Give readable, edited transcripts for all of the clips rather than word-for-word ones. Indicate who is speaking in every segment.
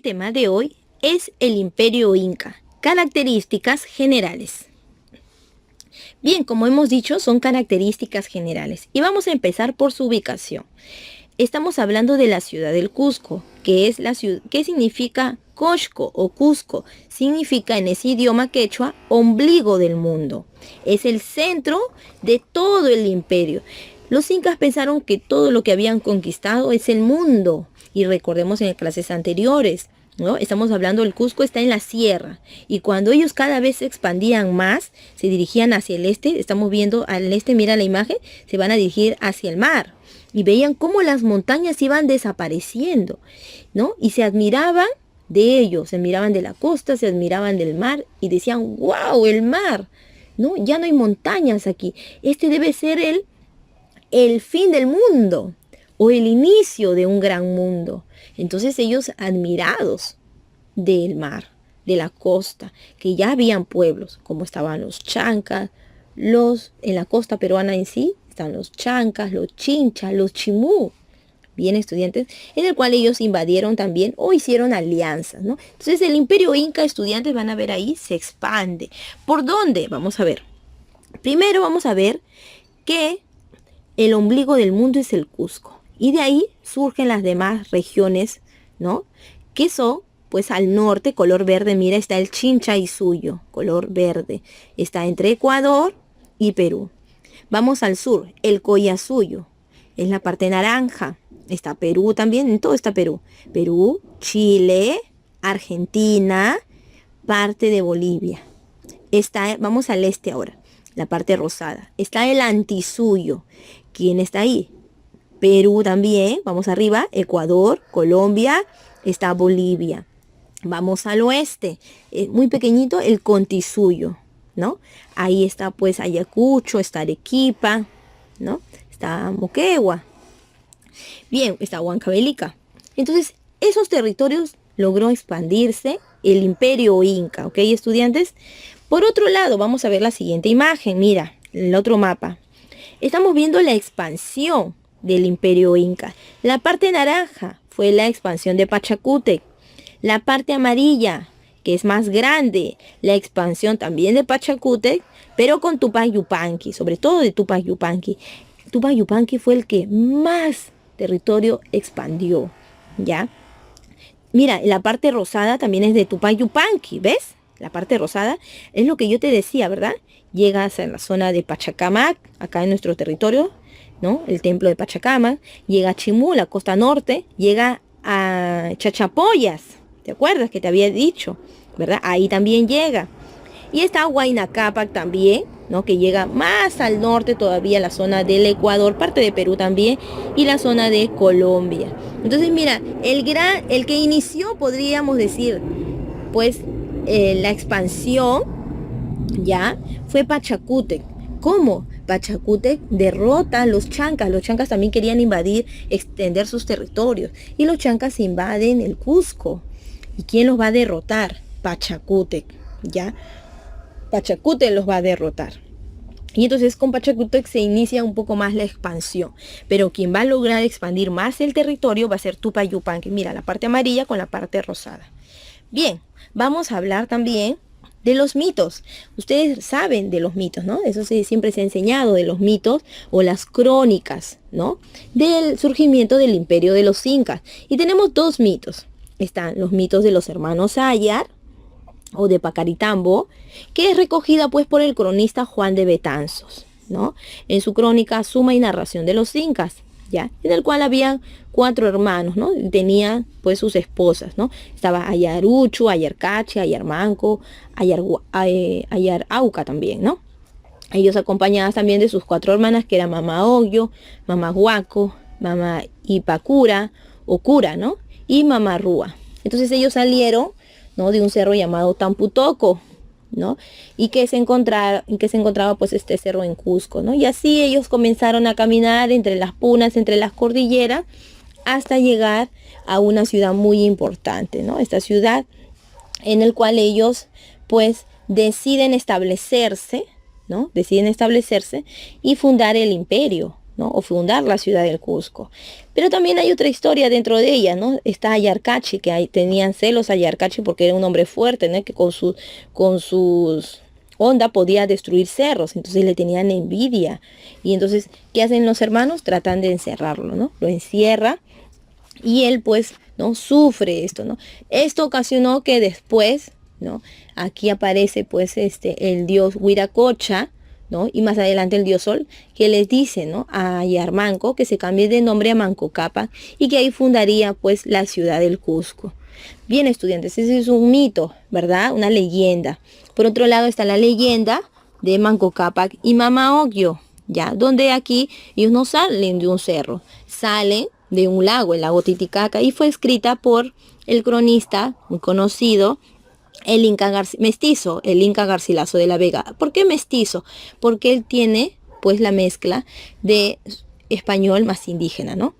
Speaker 1: tema de hoy es el Imperio Inca, características generales. Bien, como hemos dicho, son características generales y vamos a empezar por su ubicación. Estamos hablando de la ciudad del Cusco, que es la ciudad, ¿qué significa Coxco o Cusco? Significa en ese idioma quechua ombligo del mundo. Es el centro de todo el imperio. Los incas pensaron que todo lo que habían conquistado es el mundo. Y recordemos en clases anteriores, ¿no? Estamos hablando, el Cusco está en la sierra. Y cuando ellos cada vez se expandían más, se dirigían hacia el este. Estamos viendo al este, mira la imagen, se van a dirigir hacia el mar. Y veían cómo las montañas iban desapareciendo, ¿no? Y se admiraban de ellos, se admiraban de la costa, se admiraban del mar y decían, wow, el mar, ¿no? Ya no hay montañas aquí. Este debe ser el fin del mundo o el inicio de un gran mundo. Entonces ellos admirados del mar, de la costa, que ya habían pueblos, como estaban los chancas, en la costa peruana en sí, están los chancas, los chinchas, los chimú, bien estudiantes, en el cual ellos invadieron también o hicieron alianzas, ¿no? Entonces el imperio inca, estudiantes, van a ver ahí, se expande. ¿Por dónde? Vamos a ver. Primero vamos a ver que el ombligo del mundo es el Cusco. Y de ahí surgen las demás regiones, ¿no? Que son, pues al norte, color verde, mira, está el Chincha y Suyo, color verde. Está entre Ecuador y Perú. Vamos al sur, el Collasuyo, es la parte naranja. Está Perú también, en todo está Perú. Perú, Chile, Argentina, parte de Bolivia. Vamos al este ahora, la parte rosada. Está el Antisuyo. ¿Quién está ahí? Perú también, vamos arriba, Ecuador, Colombia, está Bolivia. Vamos al oeste, muy pequeñito, el Contisuyo, ¿no? Ahí está pues Ayacucho, está Arequipa, ¿no? Está Moquegua. Bien, está Huancavelica. Entonces, esos territorios logró expandirse el imperio inca, ¿ok, estudiantes? Por otro lado, vamos a ver la siguiente imagen, mira, el otro mapa. Estamos viendo la expansión del imperio inca. La parte naranja fue la expansión de Pachacútec. La parte amarilla, que es más grande, la expansión también de Pachacútec, pero con Tupac Yupanqui, sobre todo de Tupac Yupanqui. Tupac Yupanqui fue el que más territorio expandió, ¿ya? Mira, la parte rosada también es de Tupac Yupanqui, ¿ves? La parte rosada es lo que yo te decía, ¿verdad? Llegas a la zona de Pachacamac, acá en nuestro territorio, ¿no? El templo de Pachacamac, llega a Chimú, la costa norte, llega a Chachapoyas, ¿te acuerdas que te había dicho? ¿Verdad? Ahí también llega. Y está Huayna Cápac también, ¿no? Que llega más al norte todavía, la zona del Ecuador, parte de Perú también, y la zona de Colombia. Entonces, mira, el que inició, podríamos decir, pues, la expansión, ya, fue Pachacútec. ¿Cómo? Pachacútec derrota a los chancas. Los chancas también querían invadir, extender sus territorios. Y los chancas invaden el Cusco. ¿Y quién los va a derrotar? Pachacútec, ¿ya? Pachacútec los va a derrotar. Y entonces con Pachacútec se inicia un poco más la expansión. Pero quien va a lograr expandir más el territorio va a ser Tupac Yupanqui. Mira, la parte amarilla con la parte rosada. Bien, vamos a hablar también de los mitos. Ustedes saben de los mitos, ¿no? Eso siempre se ha enseñado de los mitos o las crónicas, ¿no? Del surgimiento del imperio de los incas. Y tenemos dos mitos. Están los mitos de los hermanos Ayar o de Pacaritambo, que es recogida pues por el cronista Juan de Betanzos, ¿no? En su crónica Suma y Narración de los Incas, ¿ya? En el cual habían 4 hermanos, ¿no? Tenían pues sus esposas, ¿no? Estaba Ayaruchu, Ayarcache, Ayarmanco, Ayarauca también, ¿no? Ellos acompañadas también de sus 4 hermanas, que eran Mamá Oyo, Mamá Huaco, Mamá Ipacura, o Cura, ¿no? Y Mamá Rúa. Entonces ellos salieron, ¿no? De un cerro llamado Tamputoco, ¿no? Y que se encontraba pues este cerro en Cusco, ¿no? Y así ellos comenzaron a caminar entre las punas, entre las cordilleras, hasta llegar a una ciudad muy importante, ¿no? Esta ciudad en el cual ellos pues deciden establecerse, ¿no? Deciden establecerse y fundar el imperio, ¿no? O fundar la ciudad del Cusco. Pero también hay otra historia dentro de ella, ¿no? Está Ayarcachi, que tenían celos a Ayarcachi porque era un hombre fuerte, ¿no? Que con sus onda podía destruir cerros, entonces le tenían envidia. Y entonces, ¿qué hacen los hermanos? Tratan de encerrarlo, ¿no? Lo encierra y él pues, ¿no? Sufre esto, ¿no? Esto ocasionó que después, ¿no? Aquí aparece pues el dios Huiracocha, ¿no? Y más adelante el dios Sol, que les dice, ¿no? A Yarmanco que se cambie de nombre a Manco Cápac y que ahí fundaría pues la ciudad del Cusco. Bien, estudiantes, ese es un mito, ¿verdad? Una leyenda. Por otro lado está la leyenda de Manco Cápac y Mama Ocllo, ¿ya? Donde aquí ellos no salen de un cerro, salen de un lago, el lago Titicaca, y fue escrita por el cronista muy conocido, el Inca mestizo, el Inca Garcilaso de la Vega. ¿Por qué mestizo? Porque él tiene pues la mezcla de español más indígena, ¿no?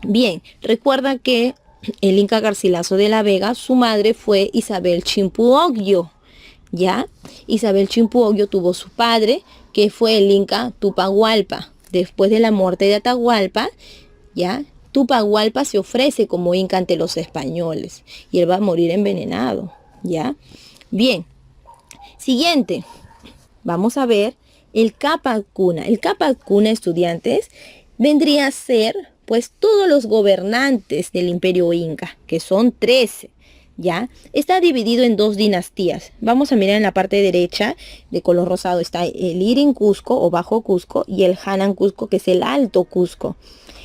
Speaker 1: Bien, recuerda que el Inca Garcilaso de la Vega, su madre fue Isabel Chimpuogyo, ¿ya? Isabel Chimpuogyo tuvo su padre, que fue el Inca Tupahualpa. Después de la muerte de Atahualpa, ¿ya? Tupahualpa se ofrece como Inca ante los españoles y él va a morir envenenado, ¿ya? Bien, siguiente, vamos a ver el Capac Cuna. El Capac Cuna, estudiantes, vendría a ser pues todos los gobernantes del Imperio Inca, que son 13, ¿ya? Está dividido en dos dinastías. Vamos a mirar en la parte derecha, de color rosado, está el Irin Cusco o Bajo Cusco y el Hanan Cusco, que es el Alto Cusco.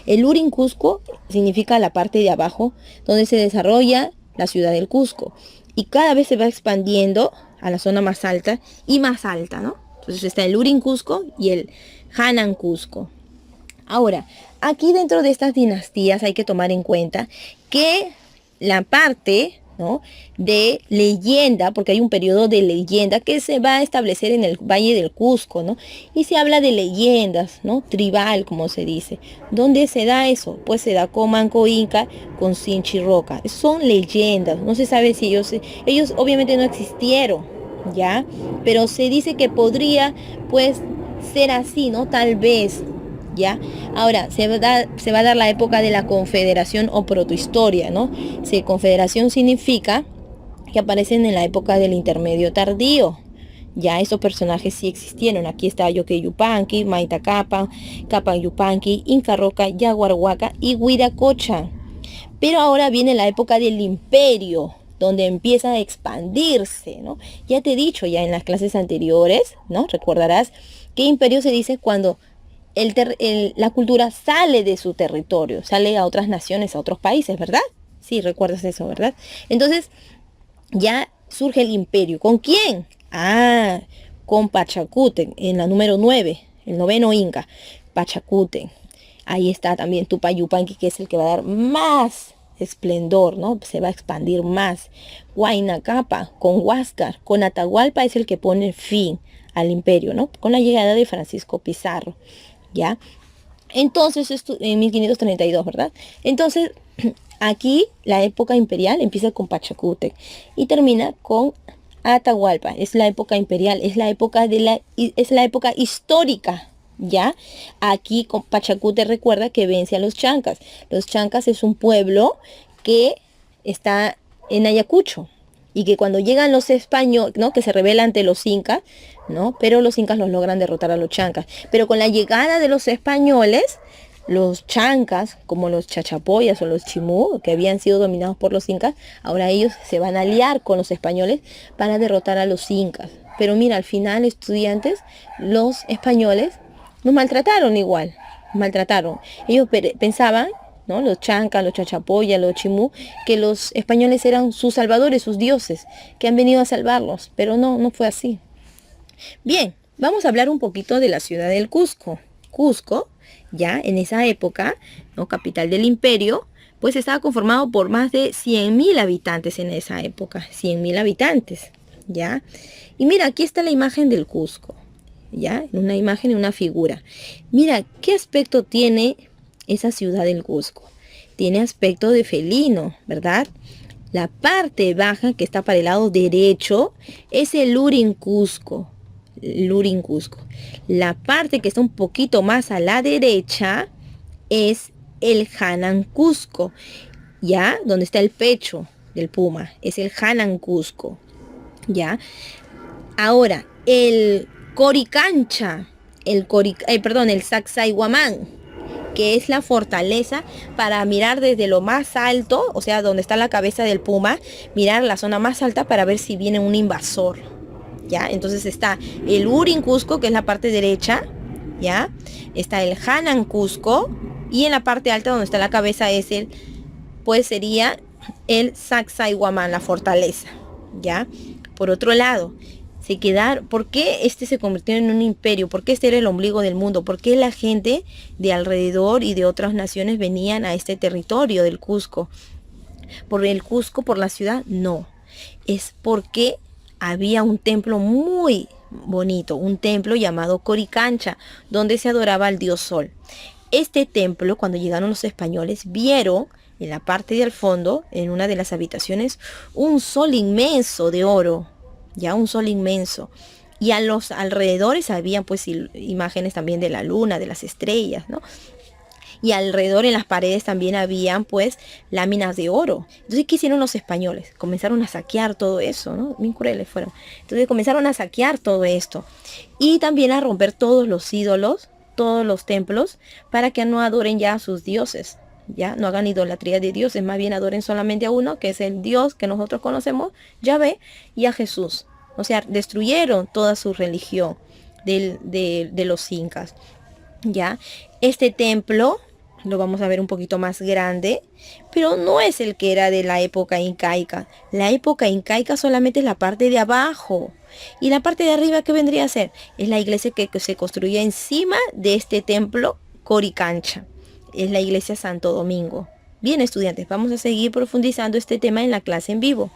Speaker 1: El Urin Cusco significa la parte de abajo, donde se desarrolla la ciudad del Cusco. Y cada vez se va expandiendo a la zona más alta y más alta, ¿no? Entonces está el Urin Cusco y el Hanan Cusco. Ahora, aquí dentro de estas dinastías hay que tomar en cuenta que la parte, ¿no? De leyenda, porque hay un periodo de leyenda que se va a establecer en el Valle del Cusco, ¿no? Y se habla de leyendas, ¿no? Tribal, como se dice. ¿Dónde se da eso? Pues se da con Manco Inca, con Sinchi Roca. Son leyendas, no se sabe si ellos obviamente no existieron, ¿ya? Pero se dice que podría, pues, ser así, ¿no? Tal vez, ¿ya? Ahora, se va a dar la época de la confederación o protohistoria, ¿no? Si confederación significa que aparecen en la época del intermedio tardío. Ya estos personajes sí existieron. Aquí está Yoque Yupanqui, Maita Capa, Capac Yupanqui, Inca Roca, Yaguarhuaca y Huiracocha. Pero ahora viene la época del imperio, donde empieza a expandirse, ¿no? Ya te he dicho ya en las clases anteriores, ¿no? Recordarás que imperio se dice cuando la cultura sale de su territorio, sale a otras naciones, a otros países, ¿verdad? Sí, recuerdas eso, ¿verdad? Entonces, ya surge el imperio. ¿Con quién? Ah, con Pachacútec, en la número 9, el noveno Inca, Pachacútec. Ahí está también Tupac Yupanqui, que es el que va a dar más esplendor, ¿no? Se va a expandir más. Huayna Capa, con Huáscar, con Atahualpa es el que pone fin al imperio, ¿no? Con la llegada de Francisco Pizarro, ¿ya? Entonces, esto en 1532, ¿verdad? Entonces, aquí la época imperial empieza con Pachacútec y termina con Atahualpa. Es la época imperial, es la época histórica, ¿ya? Aquí con Pachacútec recuerda que vence a los chancas. Los chancas es un pueblo que está en Ayacucho y que cuando llegan los españoles, ¿no? Que se rebela ante los incas, ¿no? Pero los incas los logran derrotar a los chancas. Pero con la llegada de los españoles, los chancas, como los chachapoyas o los chimú, que habían sido dominados por los incas, ahora ellos se van a aliar con los españoles para derrotar a los incas. Pero mira, al final, estudiantes, los españoles nos maltrataron igual, maltrataron. Ellos pensaban, ¿no? Los chancas, los chachapoyas, los chimú, que los españoles eran sus salvadores, sus dioses, que han venido a salvarlos, pero no fue así. Bien, vamos a hablar un poquito de la ciudad del Cusco. Cusco, ya en esa época, ¿no? Capital del imperio, pues estaba conformado por más de 100.000 habitantes en esa época, 100.000 habitantes, ¿ya? Y mira, aquí está la imagen del Cusco, ¿ya? Una imagen, una figura. Mira, ¿qué aspecto tiene esa ciudad del Cusco? Tiene aspecto de felino, ¿verdad? La parte baja que está para el lado derecho es el Urin Cusco. Lurin Cusco. La parte que está un poquito más a la derecha es el Hanan Cusco, ya, donde está el pecho del puma, es el Hanan Cusco, ya. Ahora, el Coricancha, el Sacsayhuamán, que es la fortaleza para mirar desde lo más alto, o sea, donde está la cabeza del puma, mirar la zona más alta para ver si viene un invasor, ¿ya? Entonces está el Urin Cusco, que es la parte derecha, ¿ya? Está el Hanan Cusco, y en la parte alta donde está la cabeza pues sería el Sacsayhuamán, la fortaleza, ¿ya? Por otro lado, ¿por qué este se convirtió en un imperio? ¿Por qué este era el ombligo del mundo? ¿Por qué la gente de alrededor y de otras naciones venían a este territorio del Cusco? ¿Por el Cusco, por la ciudad? No. Es porque había un templo muy bonito, un templo llamado Coricancha, donde se adoraba al dios Sol. Este templo, cuando llegaron los españoles, vieron en la parte del fondo, en una de las habitaciones, un sol inmenso de oro, ya un sol inmenso. Y a los alrededores habían pues imágenes también de la luna, de las estrellas, ¿no? Y alrededor en las paredes también habían pues láminas de oro. Entonces, ¿qué hicieron los españoles? Comenzaron a saquear todo eso, ¿no? Bien crueles fueron. Entonces comenzaron a saquear todo esto. Y también a romper todos los ídolos, todos los templos, para que no adoren ya a sus dioses. Ya no hagan idolatría de dioses, más bien adoren solamente a uno, que es el Dios que nosotros conocemos, Yahvé, y a Jesús. O sea, destruyeron toda su religión de los incas. Ya, este templo lo vamos a ver un poquito más grande, pero no es el que era de la época incaica. La época incaica solamente es la parte de abajo. Y la parte de arriba, ¿qué vendría a ser? Es la iglesia que se construía encima de este templo Coricancha. Es la iglesia Santo Domingo. Bien, estudiantes, vamos a seguir profundizando este tema en la clase en vivo.